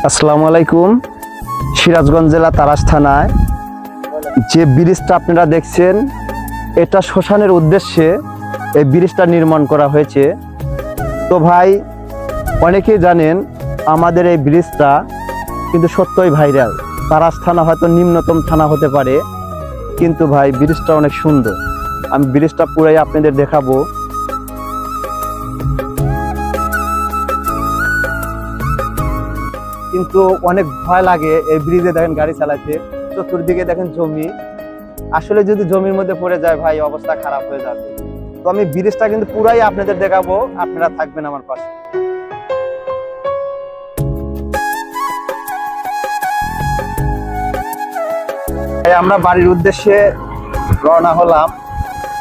আসসালামু আলাইকুম। সিরাজগঞ্জ জেলা তারাস থানায় যে ব্রিজটা আপনারা দেখছেন, এটা শ্মশানের উদ্দেশ্যে এই ব্রিজটা নির্মাণ করা হয়েছে। তো ভাই, অনেকেই জানেন আমাদের এই ব্রিজটা কিন্তু সত্যই ভাইরাল। তারাস থানা হয়তো নিম্নতম থানা হতে পারে, কিন্তু ভাই ব্রিজটা অনেক সুন্দর। আমি ব্রিজটা পুরাই আপনাদের দেখাবো। কিন্তু অনেক ভয় লাগে এই ব্রিজে, দেখেন গাড়ি চালাতে, চতুর্দিকে দেখেন জমি। আসলে যদি জমির মধ্যে পড়ে যায় ভাই, অবস্থা খারাপ হয়ে যাবে। তো আমি ব্রিজটা কিন্তু পুরাই আপনাদের দেখাবো, আপনারা থাকবেন আমার পাশে। আমরা বাড়ির উদ্দেশ্যে রওনা হলাম।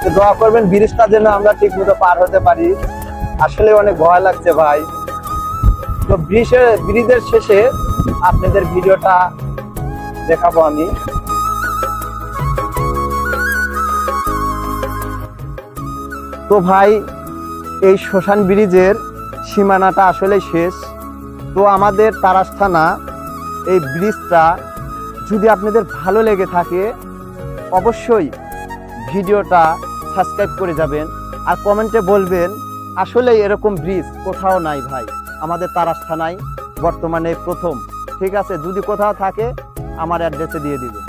তো দোয়া করবেন ব্রিজটা যেন আমরা ঠিক মতো পার হতে পারি। আসলে অনেক ভয় লাগছে ভাই। তো ব্রিজের শেষে আপনাদের ভিডিওটা দেখাবো আমি। তো ভাই, এই শ্মশান ব্রিজের সীমানাটা আসলে শেষ। তো আমাদের তারাস থানা এই ব্রিজটা যদি আপনাদের ভালো লেগে থাকে, অবশ্যই ভিডিওটা সাবস্ক্রাইব করে যাবেন আর কমেন্টে বলবেন আসলে এরকম ব্রিজ কোথাও নাই ভাই, আমাদের তারাস থানায় বর্তমানে প্রথম। ঠিক আছে, যদি কোথাও থাকে আমার অ্যাড্রেসে দিয়ে দিবেন।